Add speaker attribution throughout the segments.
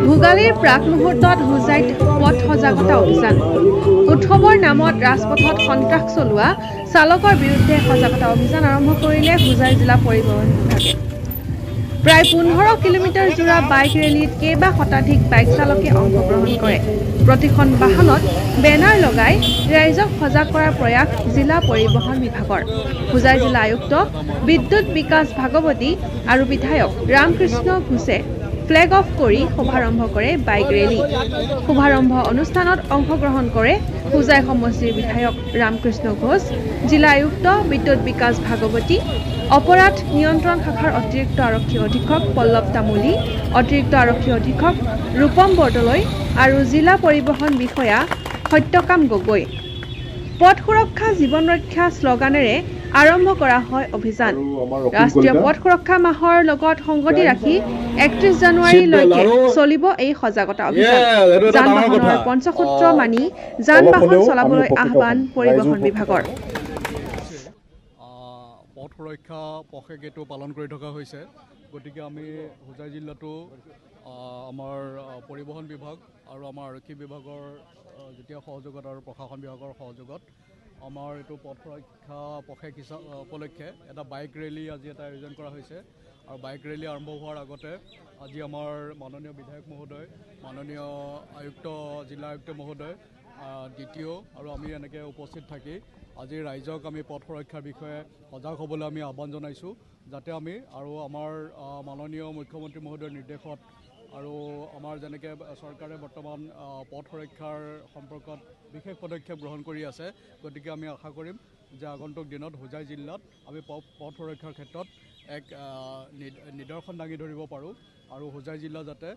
Speaker 1: ভোগালীৰ প্ৰাক মুহূৰ্তত হোজাইত পথ সজাগতা অভিযান উৎসৱৰ নামত ৰাজপথত সন্ত্ৰাস চলোৱা চালকৰ বিৰুদ্ধে সজাগতা অভিযান আৰম্ভ কৰিলে হোজাই জিলা পৰিবহণ বিভাগে প্ৰায় 15 কিলোমিটাৰ জোৰা বাইক ৰেলীত কেইবা শতাধিক বাইক চালকে অংশগ্ৰহণ কৰে প্ৰতিখন বাহনত বেনাৰ লগাই ৰাইজক সজাগ কৰাৰ প্ৰয়াস জিলা পৰিবহণ বিভাগৰ হোজাই জিলা আয়ুক্ত বিদ্যুৎ বিকাশ ভাগৱতী আৰু বিধায়ক ৰামকৃষ্ণ ঘোষে ফ্লেগ অফ কৰি শুভাৰম্ভ কৰে বাইক ৰেলী শুভাৰম্ভ অনুষ্ঠানত অংশগ্ৰহণ কৰে হোজাই সমষ্টিৰ বিধায়ক ৰামকৃষ্ণ ঘোষ জিলা আয়ুক্ত বিদ্যুৎ বিকাশ ভাগৱতী অপৰাধ নিয়ন্ত্ৰণ শাখাৰ অতিৰিক্ত আৰক্ষী অধীক্ষক পল্লৱ তামুলী অতিৰিক্ত আৰক্ষী অধীক্ষক ৰূপম বৰদলৈ আৰু জিলা পৰিবহণ বিষয়া সত্যকাম গগৈ পথ সুৰক্ষা জীৱন ৰক্ষা শ্লোগানেৰে আৰম্ভ কৰা হয় অভিযান ৰাষ্ট্ৰীয় পথ সুৰক্ষা মাহৰ লগত সংগতি ৰাখি 31 জানুৱাৰীলৈকে চলিব এই সজাগতা অভিযান যান-বাহনৰ পঞ্চসূত্ৰ মানি যান-বাহন চলাবলৈ আহ্বান পৰিবহণ বিভাগৰ
Speaker 2: পথ সুৰক্ষা পথেকেটো পালন কৰি থকা হৈছে গতিকে আমি হোজাই জিলাটো আমাৰ পৰিবহণ বিভাগ আৰু আমাৰ আৰক্ষী বিভাগৰ যেতিয়া সহযোগত আৰু প্ৰশাসন বিভাগৰ সহযোগত আমাৰ এইটো পথ সুৰক্ষা পথেক উপলক্ষে এটা বাইক ৰেলী আজি এটা আয়োজন কৰা হৈছে আৰু বাইক ৰেলী আৰম্ভ হোৱাৰ আগতে আজি আমাৰ মাননীয় বিধায়ক মহোদয় মাননীয় আয়ুক্ত জিলা আয়ুক্ত মহোদয় দ্বিতীয় আৰু আমি এনেকৈ উপস্থিত থাকি আজি ৰাইজক আমি পথ সুৰক্ষাৰ বিষয়ে সজাগ হ'বলৈ আমি আহ্বান জনাইছোঁ যাতে আমি আৰু আমাৰ মাননীয় মুখ্যমন্ত্ৰী মহোদয়ৰ নিৰ্দেশত আৰু আমাৰ যেনেকৈ চৰকাৰে বৰ্তমান পথ সুৰক্ষাৰ সম্পৰ্কত বিশেষ পদক্ষেপ গ্ৰহণ কৰি আছে গতিকে আমি আশা কৰিম যে আগন্তুক দিনত হোজাই জিলাত আমি পথ সুৰক্ষাৰ ক্ষেত্ৰত এক নিদৰ্শন দাঙি ধৰিব পাৰোঁ আৰু হোজাই জিলা যাতে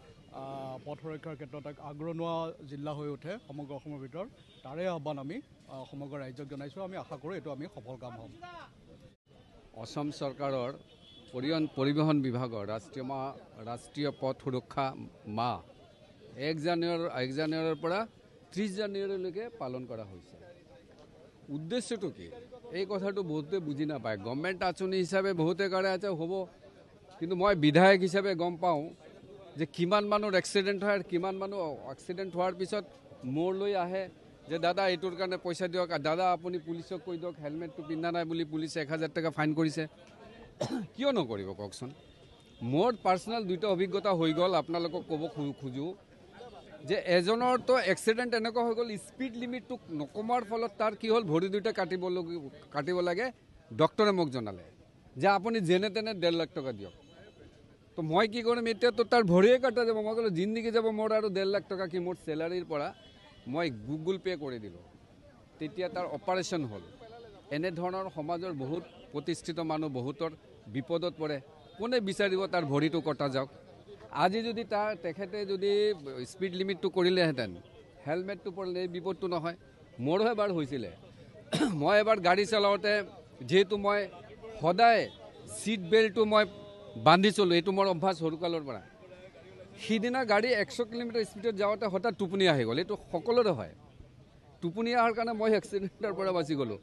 Speaker 2: পথ সুৰক্ষাৰ ক্ষেত্ৰত এক আগৰণুৱা জিলা হৈ উঠে সমগ্ৰ অসমৰ ভিতৰত তাৰে আহ্বান আমি সমগ্ৰ ৰাজ্যক জনাইছোঁ আমি আশা কৰোঁ এইটো আমি সফল কাম হ'ম
Speaker 3: অসম চৰকাৰৰ পৰিবহণ বিভাগৰ ৰাষ্ট্ৰীয় পথ সুৰক্ষা মাহ 1 জানুৱাৰীৰ পৰা 30 জানুৱাৰীলৈকে পালন কৰা হৈছে উদ্দেশ্যটো কি এই কথাটো বহুতে বুজি নাপায় গভৰ্ণমেণ্ট আঁচনি হিচাপে বহুতে কৰে আছে হ'ব কিন্তু মই বিধায়ক হিচাপে গম পাওঁ যে কিমান মানুহৰ এক্সিডেণ্ট হয় আৰু কিমান মানুহ এক্সিডেণ্ট হোৱাৰ পিছত মোৰলৈ আহে যে দাদা এইটোৰ কাৰণে পইচা দিয়ক দাদা আপুনি পুলিচক কৈ দিয়ক হেলমেটটো পিন্ধা নাই বুলি পুলিচে 1000 টকা ফাইন কৰিছে কিয় নকৰিব কওকচোন মোৰ পাৰ্চনেল দুটা অভিজ্ঞতা হৈ গ'ল আপোনালোকক ক'ব খোজো যে এজনৰতো এক্সিডেণ্ট এনেকুৱা হৈ গ'ল স্পীড লিমিটটো নকমাৰ ফলত তাৰ কি হ'ল ভৰি দুটা কাটিব লাগে ডক্টৰে মোক জনালে যে আপুনি যেনে তেনে 1.5 লাখ টকা দিয়ক তো মই কি কৰিম এতিয়াতো তাৰ ভৰিয়ে কাটা যাব মই ক'লো জিন্দগী যাব মোৰ আৰু 1.5 লাখ টকা কি মোৰ চেলাৰীৰ পৰা মই গুগল পে' কৰি দিলোঁ তেতিয়া তাৰ অপাৰেশ্যন হ'ল এনেধৰণৰ সমাজৰ বহুত প্ৰতিষ্ঠিত মানুহ বহুতৰ বিপদত পৰে কোনে বিচাৰিব তাৰ ভৰিটো কটা যাওক আজি যদি তেখেতে যদি স্পীড লিমিটটো কৰিলেহেঁতেন হেলমেটটো পৰিলে এই বিপদটো নহয় মোৰো এবাৰ হৈছিলে মই এবাৰ গাড়ী চলাওঁতে যিহেতু মই সদায় ছিট বেল্টটো মই বান্ধি চলোঁ এইটো মোৰ অভ্যাস সৰুকালৰ পৰা সিদিনা গাড়ী 100 কিলোমিটাৰ স্পীডত যাওঁতে হঠাৎ টোপনি আহি গ'ল এইটো সকলোৰে হয় টোপনি অহাৰ কাৰণে মই এক্সিডেণ্টৰ পৰা বাচি গ'লোঁ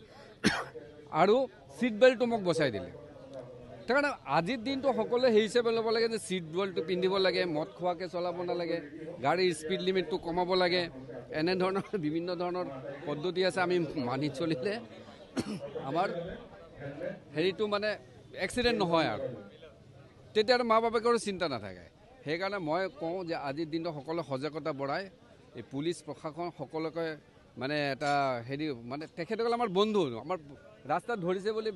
Speaker 3: আৰু ছিট বেল্টটো মোক বচাই দিলে সেইকাৰণে আজিৰ দিনটো সকলোৱে সেই হিচাপে ল'ব লাগে যে ছিট বেল্টটো পিন্ধিব লাগে মদ খোৱাকৈ চলাব নালাগে গাড়ীৰ স্পীড লিমিটটো কমাব লাগে এনেধৰণৰ বিভিন্ন ধৰণৰ পদ্ধতি আছে আমি মানি চলিলে আমাৰ হেৰিটো মানে এক্সিডেণ্ট নহয় আৰু তেতিয়া আৰু মা বাপেকৰো চিন্তা নাথাকে সেইকাৰণে মই কওঁ যে আজিৰ দিনটো সকলোৱে সজাগতা বঢ়াই এই পুলিচ প্ৰশাসন সকলোকে মানে এটা হেৰি মানে তেখেতসকল আমাৰ বন্ধু আমাৰ ৰাস্তাত ধৰিছে বুলি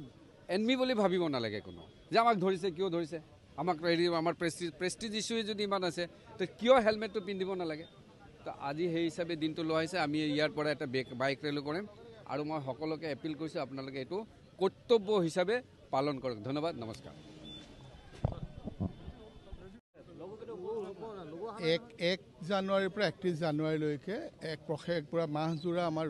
Speaker 3: এনমি বুলি ভাবিব নালাগে কোনো যে আমাক ধৰিছে কিয় ধৰিছে আমাক হেৰি আমাৰ প্ৰেষ্টিজ ইছ্যুৱে যদি ইমান আছে তো কিয় হেলমেটটো পিন্ধিব নালাগে তো আজি সেই হিচাপে দিনটো লৈ আহিছে আমি ইয়াৰ পৰা এটা বাইক ৰেলী কৰিম আৰু মই সকলোকে এপিল কৰিছোঁ আপোনালোকে এইটো কৰ্তব্য হিচাপে পালন কৰক ধন্যবাদ নমস্কাৰ
Speaker 4: 1 জানুৱাৰীৰ পৰা 31 জানুৱাৰীলৈকে এক পথেক পুৰা মাহজোৰা আমাৰ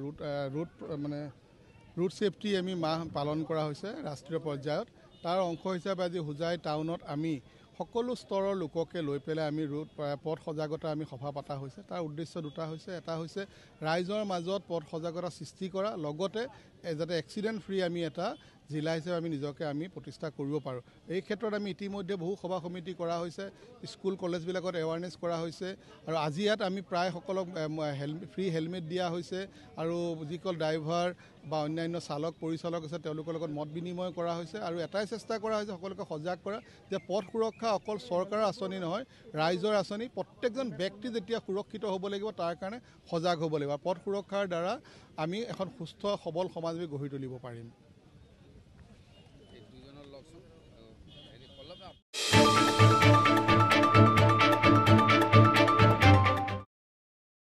Speaker 4: ৰুট ছেফটি আমি মাহ পালন কৰা হৈছে ৰাষ্ট্ৰীয় পৰ্যায়ত তাৰ অংশ হিচাপে আজি হোজাই টাউনত আমি সকলো স্তৰৰ লোককে লৈ পেলাই আমি পথ সজাগতা আমি সভা পতা হৈছে তাৰ উদ্দেশ্য দুটা হৈছে এটা হৈছে ৰাইজৰ মাজত পথ সজাগতা সৃষ্টি কৰা লগতে যাতে এক্সিডেণ্ট ফ্ৰী আমি এটা জিলা হিচাপে আমি নিজকে আমি প্ৰতিষ্ঠা কৰিব পাৰোঁ। এই ক্ষেত্ৰত আমি ইতিমধ্যে বহু সভা সমিতি কৰা হৈছে, স্কুল কলেজবিলাকত এৱাৰনেছ কৰা হৈছে আৰু আজি ইয়াত আমি প্ৰায় সকলক ফ্ৰী হেলমেট দিয়া হৈছে আৰু যিসকল ড্ৰাইভাৰ বা অন্যান্য চালক পৰিচালক আছে তেওঁলোকৰ লগত মত বিনিময় কৰা হৈছে আৰু এটাই চেষ্টা কৰা হৈছে সকলোকে সজাগ কৰা যে পথ সুৰক্ষা অকল চৰকাৰৰ আঁচনি নহয়, ৰাইজৰ আঁচনি। প্ৰত্যেকজন ব্যক্তি যেতিয়া সুৰক্ষিত হ'ব লাগিব তাৰ কাৰণে সজাগ হ'ব লাগিব। পথ সুৰক্ষাৰ দ্বাৰা আমি এখন সুস্থ সবল সমাজ গঢ়ি তুলিব পাৰিম।